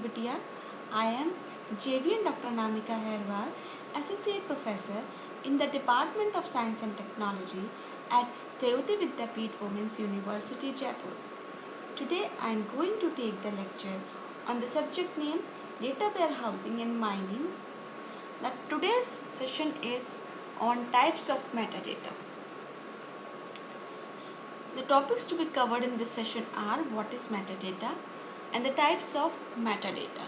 Bitia. I am JVN Dr. Namika Herwal, Associate Professor in the Department of Science and Technology at Jayoti Vidyapeeth Women's University, Jaipur. Today I am going to take the lecture on the subject name Data Warehousing and Mining. Now, today's session is on types of metadata. The topics to be covered in this session are what is metadata and the types of metadata.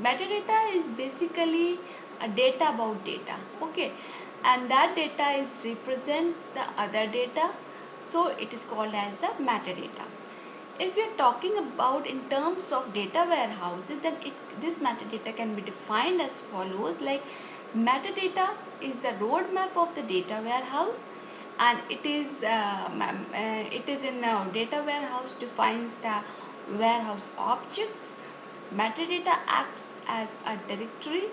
Metadata is basically a data about data, okay, and that data is represent the other data, so it is called as the metadata. If we are talking about in terms of data warehouses, then this metadata can be defined as follows, like metadata is the roadmap of the data warehouse, and it is in data warehouse defines the warehouse objects. Metadata acts as a directory.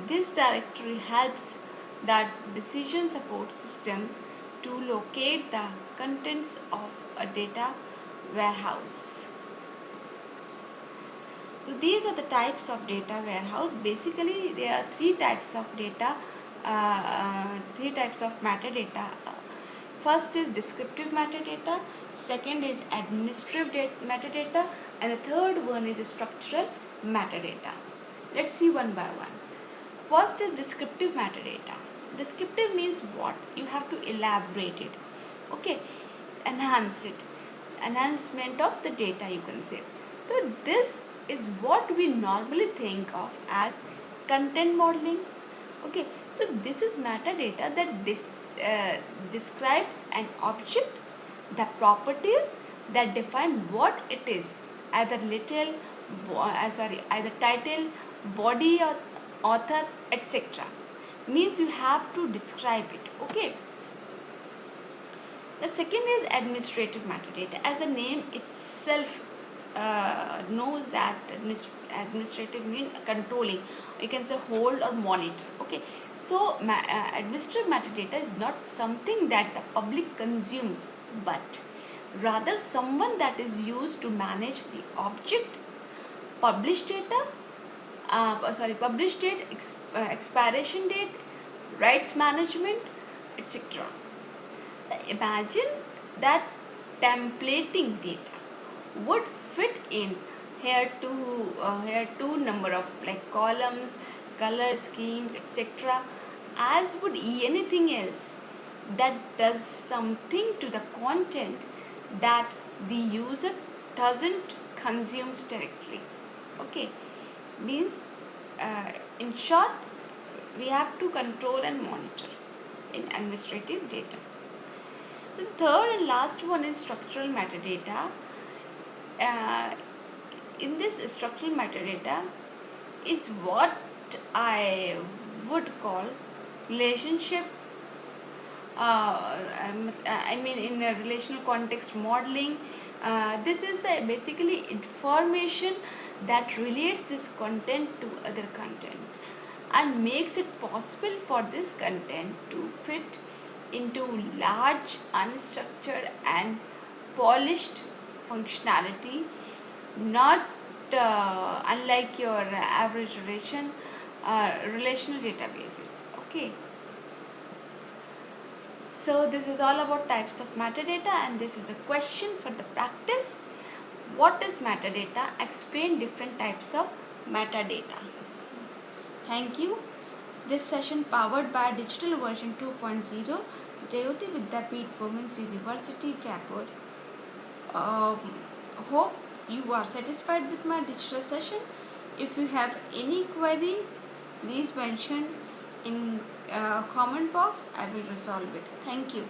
This directory helps that decision support system to locate the contents of a data warehouse. These are the types of data warehouse. Basically, there are three types of data, three types of metadata. First is descriptive metadata, second is administrative metadata, and the third one is structural metadata. Let's see one by one. First is descriptive metadata. Descriptive means what? You have to elaborate it, okay, enhance it, enhancement of the data, you can say. So this is what we normally think of as content modeling, okay. So this is metadata that describes an object, the properties that define what it is, either either title, body, or author, etc. Means you have to describe it, okay. The second is administrative metadata. As the name itself knows that administrative means controlling, you can say hold or monitor, okay. So administrative metadata is not something that the public consumes, but rather someone that is used to manage the object, published data, published date, expiration date, rights management, etc. Imagine that templating data would fit in here two number of like columns, color schemes, etc. as would anything else that does something to the content that the user doesn't consumes directly, okay. Means in short, we have to control and monitor in administrative data. The third and last one is structural metadata. In this structural metadata is what I would call relationship, in a relational context modeling. This is the basically information that relates this content to other content and makes it possible for this content to fit into large, unstructured and polished functionality, not unlike your average relational databases, okay. So this is all about types of metadata, and this is a question for the practice. What is metadata? Explain different types of metadata. Thank you. This session powered by Digital Version 2.0, Jayoti Vidyapeeth Women's University, Jaipur. Hope you are satisfied with my digital session. If you have any query, please mention in comment box. I will resolve it. Thank you.